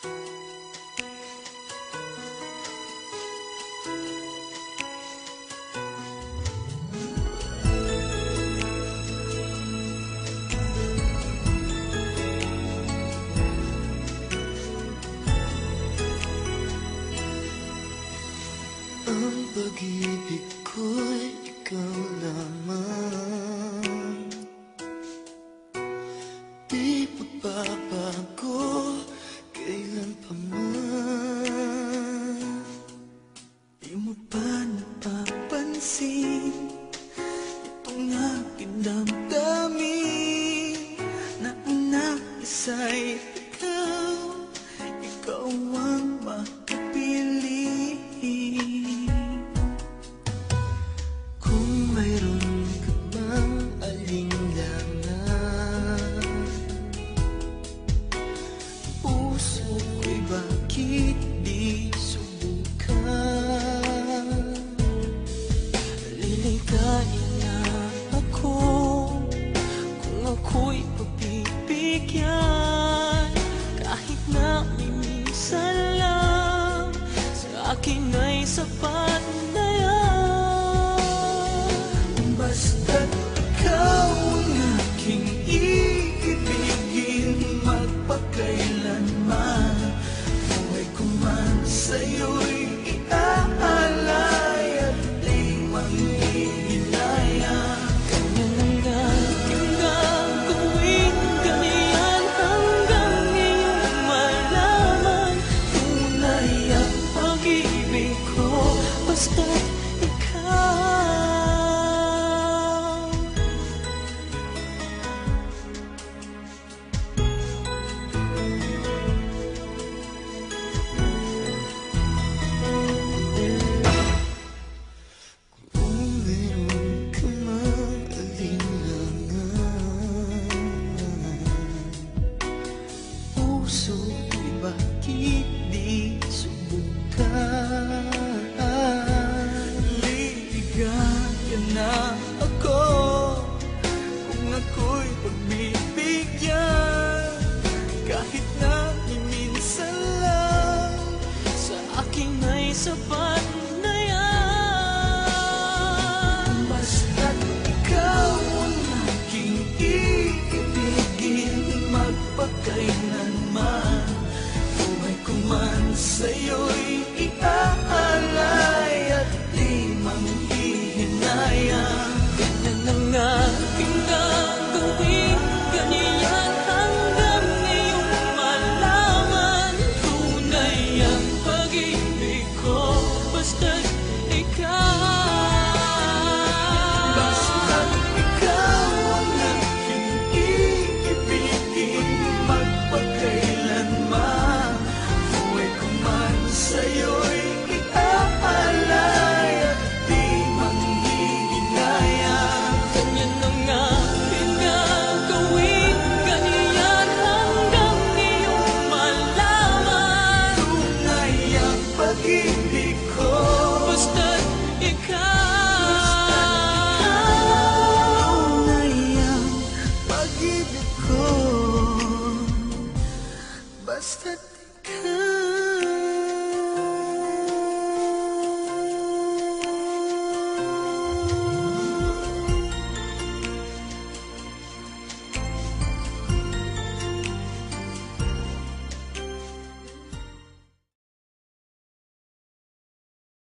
Ang pag-ibig ko'y ikaw lamang, di magbabago kailan pa man. Di mo ba napapansin itong aking damdamin, na ang nais-ay ikaw, ikaw ang makapili. Kung mayroon ka bang alinlangan, puso ko'y bakit di subukan? Liligayin na ako kung ako'y pagbibigyan, kahit na minsan lang sa akin ay sapat na yan. Basta't ikaw ang aking iibigin, magpakailanman. Buhay ko man sa'yo'y iaalay at di manghihinaya. Ganyan ang aking gagawin, ganyan hanggang iyong malaman. Tunay ang pag-ibig ko, basta't ikaw. Kung meron ka mang alinlangan, puso ko'y bakit di subukan? Liligayan na ako kung ako'y pagbibigyan, kahit na minsan lang sa akin ay sapat na yan. Basta't ikaw ang aking iibigin, magpakailanman. Buhay ko man sa'yo'y iaalay at di manghihinaya. Ganyan ang aking gagawin, ganyan hanggang iyong malaman. Tunay ang pag-ibig ko, basta't ikaw. Basta't ikaw ang aking iibigin, magpakailanman. Buhay ko man sa'yo'y iaalay at di manghihinaya. Ganyan ang aking gagawin, ganyan hanggang iyong malaman. Tunay ang pag-ibig ko, basta't ikaw. Tunay ang pag-ibig ko, basta't